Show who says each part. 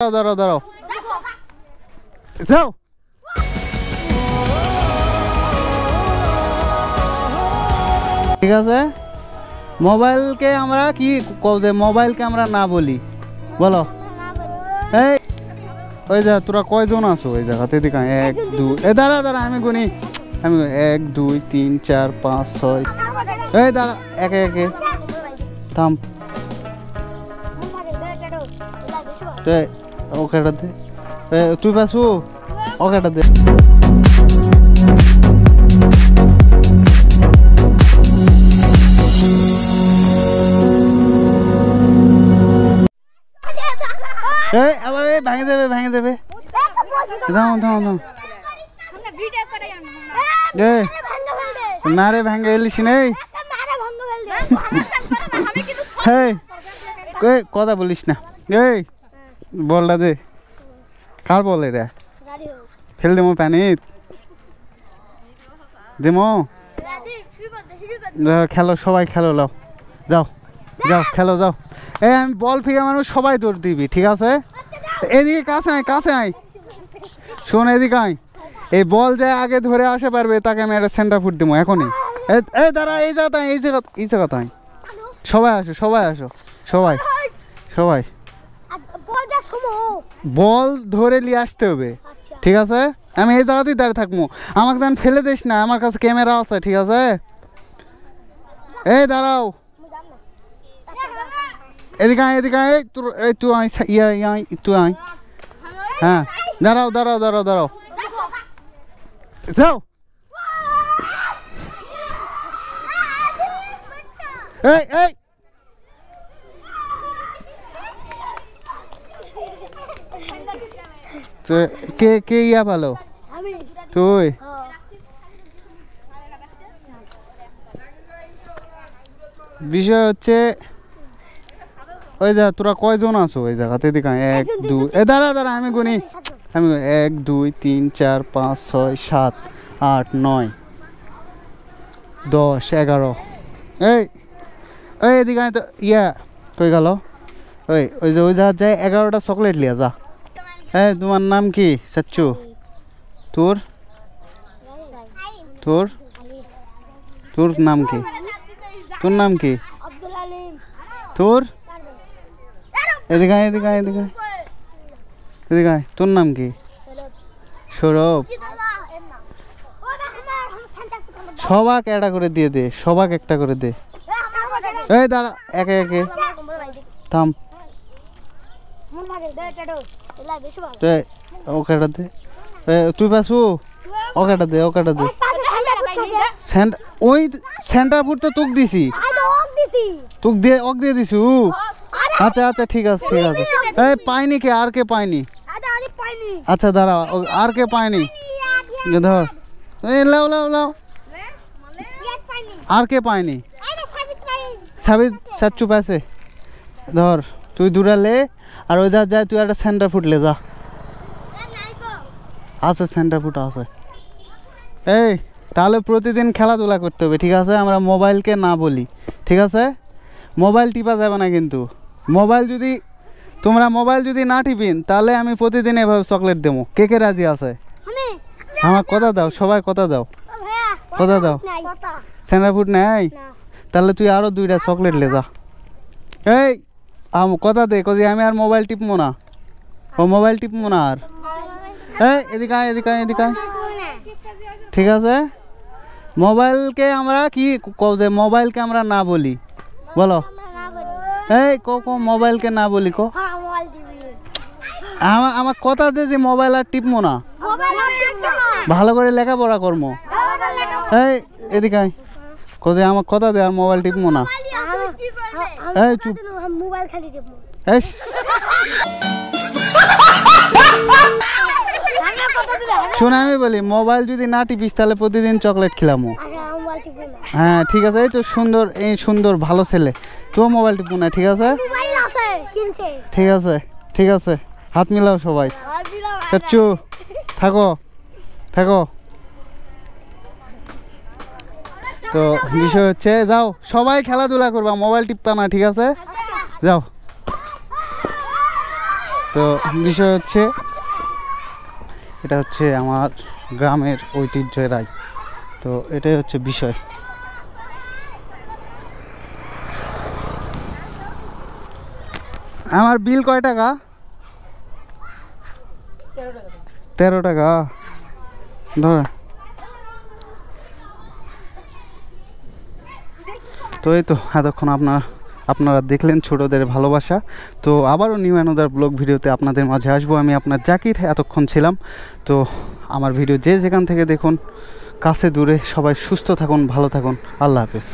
Speaker 1: দাঁড়াও দাঁড়াও যাও ঠিক আছে মোবাইলকে আমরা কি কবে মোবাইলকে আমরা না বলি বলো এই ওই যা তোরা কয়জন আছো ওই জায়গাতে দেখা 1 2 এ দাঁড়া দাঁড়া আমি গুনি আমি 1 2 3 4 5 6 এই দাঁড়া একে একে থাম ওকেটা দে তুই পাসু ওকেটা দে এই আবার এই ভাঙে দেবে দাও দাও দাও এই মারে ভাঙে এলিস নেই এই কই কথা বলিস না এই বলটা দে কার বল এটা ফেল দেবো পানিত দেবো খেলো সবাই খেলো লাও যাও যাও খেলো যাও এই আমি বল ফিকে মানুষ সবাই দৌড় দিবি ঠিক আছে এদিকে কাছে আয় শোন এদিকে আয় এই বল যে আগে ধরে আসে পারবে তাকে আমি একটা সেন্টার ফুট দেবো এখনই এই দাঁড়া এই জায়গা তাই সবাই আসো সবাই বল ধরে নিয়ে আসতে হবে ঠিক আছে আমি এই জায়গাতেই দাঁড়িয়ে থাকবো আমাকে যেন ফেলে দিস না আমার কাছে ক্যামেরা আছে ঠিক আছে এই দাঁড়াও এদিকে আয় তোর তুই আয় তুই আয় হ্যাঁ দাঁড়াও যাও এই কে ইয়া ভালো তুই বিষয় হচ্ছে ওই যা তোরা কয়জন আছো ওই জায়গাতে দেখা 1 2 এ দাঁড়া আমি গুনি আমি 1 2 3 4 5 6 7 8 9 10 11 এই এদিকে তো ইয়া কই গেল ওই যা যায় 11টা চকলেট লিয়া যা এই তোমার নাম কি সচ্চু তোর নাম কি তোর নাম কি তোর এদিকে তোর নাম কি সৌরভ সবাক একটা করে দিয়ে দে সবাক একটা করে দে এই দাঁড়া একে থাম ওকেটা দে তুই পাসু ওকেটা দে ওই সেন্টার ফুট তো তোক দিছি তোক দিয়ে দিছু আচ্ছা ঠিক আছে এই পাইনি কে আর কে পাইনি আচ্ছা দাঁড়া আর কে পাইনি ধর এই লাও আর কে পাইনি সাবিত সাচ্চু পাশে ধর তুই দূরালে আর ওই যায় তুই একটা সেন্টার ফুট লে যা আছে সেন্টার ফুট আছে এই তাহলে প্রতিদিন খেলাধুলা করতে হবে ঠিক আছে আমরা মোবাইলকে না বলি ঠিক আছে মোবাইল টিপা যাবে না কিন্তু মোবাইল যদি না টিপিন তাহলে আমি প্রতিদিন এভাবে চকলেট দেবো কে রাজি আছে আমার কথা দাও সবাই কথা দাও সেন্টার ফুট নেই তাহলে তুই আরো 2টা চকলেট লে যা এই কথা দে কজি আমি আর মোবাইল টিপবো না আর এই এদিকে আয় ঠিক আছে মোবাইলকে আমরা কি যে মোবাইলকে আমরা না বলি বলো এই মোবাইলকে না বলি আমার কথা দে যে মোবাইল আর টিপবো না ভালো করে লেখাপড়া করবো এই এদিকে আয় কজে আমার কথা দে আর মোবাইল টিপবো না এই চুপ শোন আমি বলি মোবাইল যদি না টিপিস তাহলে প্রতিদিন চকলেট খেলামো হ্যাঁ ঠিক আছে এই সুন্দর ভালো ছেলে তো মোবাইল টিপবো না ঠিক আছে ঠিক আছে হাত মিলাও সবাই সচ্চু থাকো তো বিষয় হচ্ছে যাও সবাই খেলাধুলা করবা মোবাইল টিপবা না ঠিক আছে যাও তো বিষয় হচ্ছে এটা হচ্ছে আমার গ্রামের ঐতিহ্যের রায়, তো এটাই হচ্ছে বিষয়। আমার বিল কয় টাকা? 13 টাকা ধর। তো এই তো এতক্ষণ আপনারা দেখলেন ছোটদের ভালোবাসা। তো আবারও নিউ অ্যানাদার ব্লগ ভিডিওতে আপনাদের মাঝে আসবো। আমি আপনার জাকির এতক্ষণ ছিলাম। তো আমার ভিডিও যে যেখান থেকে দেখুন, কাছে দূরে সবাই সুস্থ থাকুন, ভালো থাকুন। আল্লাহ হাফেজ।